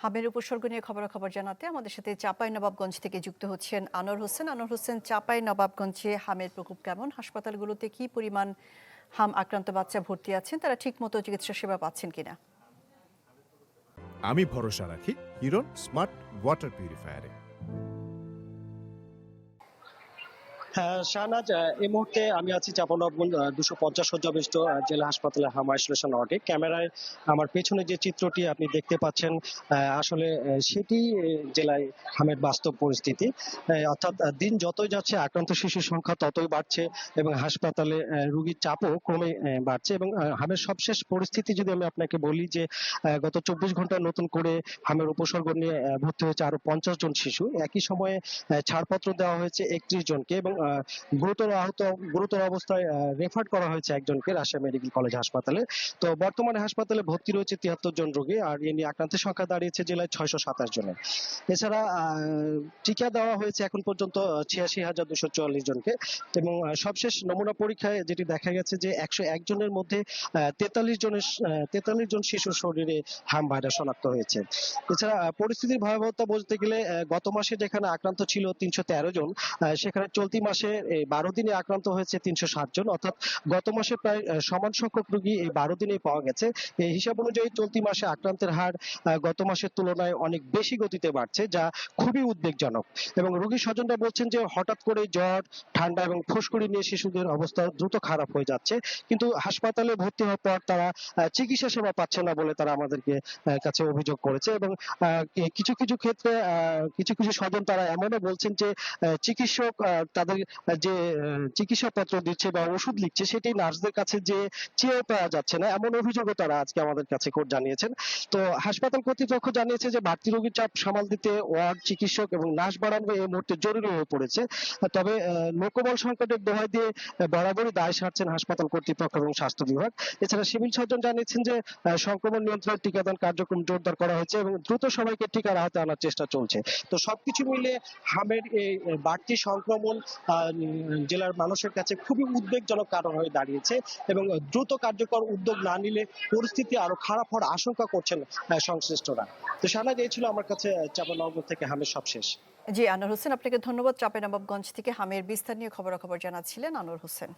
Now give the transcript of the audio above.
হামের উপসর্গ নিয়ে খবরাখবর জানাতে আমাদের সাথে চাঁপাইনবাবগঞ্জ থেকে যুক্ত হচ্ছেন আনোয়ার হোসেন। আনোয়ার হোসেন, চাঁপাইনবাবগঞ্জে হামের প্রকোপ কেমন? হাসপাতালগুলোতে কি পরিমাণ হাম আক্রান্ত বাচ্চা ভর্তি আছেন? তারা ঠিকমতো চিকিৎসা সেবা পাচ্ছেন কিনা? আমি ভরসা রাখি হিরন স্মার্ট ওয়াটার পিউরিফায়ারে। হ্যাঁ শাহনাজ, এই মুহূর্তে আমি আছি চাঁপাইনবাবগঞ্জ 250 শয্যাবিশিষ্ট জেলা হাসপাতালে হাম আইসোলেশন ওয়ার্ডে। ক্যামেরায় আমার পেছনে যে চিত্রটি আপনি দেখতে পাচ্ছেন, আসলে সেটি জেলায় হামের বাস্তব পরিস্থিতি। অর্থাৎ দিন যতই যাচ্ছে আক্রান্ত শিশুর সংখ্যা ততই বাড়ছে এবং হাসপাতালে রোগীর চাপও ক্রমে বাড়ছে। এবং হামের সবশেষ পরিস্থিতি যদি আমি আপনাকে বলি যে গত 24 ঘন্টায় নতুন করে হামের উপসর্গ নিয়ে ভর্তি হয়েছে আরো 50 জন শিশু। একই সময়ে ছাড়পত্র দেওয়া হয়েছে 31 জনকে এবং গুরুতর অবস্থায় রেফার করা হয়েছে একজনকে রাজশাহী মেডিকেল কলেজ হাসপাতালে। তো বর্তমানে হাসপাতালে ভর্তি রয়েছে 73 জন রোগী, আর এ নিয়ে আক্রান্তের সংখ্যা দাঁড়িয়েছে জেলায় 627 জনের। এছাড়া টিকা দেওয়া হয়েছে এখন পর্যন্ত 86,244 জনকে এবং সবশেষ নমুনা পরীক্ষায় যেটি দেখা গেছে যে 101 জনের মধ্যে 43 জন শিশুর শরীরে হাম ভাইরাস শনাক্ত হয়েছে। এছাড়া পরিস্থিতির ভয়াবহতা বলতে গেলে গত মাসে যেখানে আক্রান্ত ছিল 313 জন, সেখানে চলতি মাসে 12 দিনে আক্রান্ত হয়েছে 360 জন। অর্থাৎ গত মাসে প্রায় সমান সংখ্যক রোগী এই 12 দিনেই পাওয়া গেছে। এই হিসাব অনুযায়ী চলতি মাসে আক্রান্তের হার গত মাসের তুলনায় অনেক বেশি গতিতে বাড়ছে, যা খুবই উদ্বেগজনক। এবং রোগীর স্বজনরা বলছেন যে হঠাৎ করে জ্বর, ঠান্ডা এবং ফুসকুড়ি নিয়ে শিশুদের অবস্থা দ্রুত খারাপ হয়ে যাচ্ছে, কিন্তু হাসপাতালে ভর্তি হওয়ার পর তারা চিকিৎসা সেবা পাচ্ছে না বলে তারা আমাদেরকে কাছে অভিযোগ করেছে। এবং কিছু কিছু ক্ষেত্রে কিছু কিছু স্বজন তারা এমনও বলছেন যে চিকিৎসক তাদের যে চিকিৎসাপত্র দিচ্ছে বা ওষুধ লিখছে সেটি নার্সদের কাছে যে চেয়ে পাওয়া যাচ্ছে না, এমন অভিযোগও তারা আজকে আমাদের কাছে জানিয়েছেন। তো হাসপাতাল কর্তৃপক্ষ জানিয়েছে যে বাড়তি রোগীর চাপ সামাল দিতে ওয়ার্ড চিকিৎসক এবং নার্স বাড়ানো এই মুহূর্তে জরুরি হয়ে পড়েছে। তবে লোকবল সংকটের দোহাই দিয়ে বরাবরই দায় সারছেন হাসপাতাল কর্তৃপক্ষ এবং স্বাস্থ্য বিভাগ। এছাড়া সিভিল সার্জন জানিয়েছেন যে সংক্রমণ নিয়ন্ত্রণে টিকাদান কার্যক্রম জোরদার করা হয়েছে এবং দ্রুত সবাইকে টিকার আওতায় আনার চেষ্টা চলছে। তো সবকিছু মিলে হামের এই বাড়তি সংক্রমণ জেলার মানুষের কাছে খুবই উদ্বেগজনক কারণ হয়ে দাঁড়িয়েছে এবং দ্রুত কার্যকর উদ্যোগ না নিলে পরিস্থিতি আরো খারাপ হওয়ার আশঙ্কা করছেন সংশ্লিষ্টরা। তো শাহনাজ, এই ছিল আমার কাছে চাঁপাইনবাবগঞ্জ থেকে হামের সবশেষ। জি, আনোয়ার হোসেন, আপনাকে ধন্যবাদ। চাঁপাইনবাবগঞ্জ থেকে হামের বিস্তার নিয়ে খবরাখবর জানাচ্ছিলেন আনোয়ার হোসেন।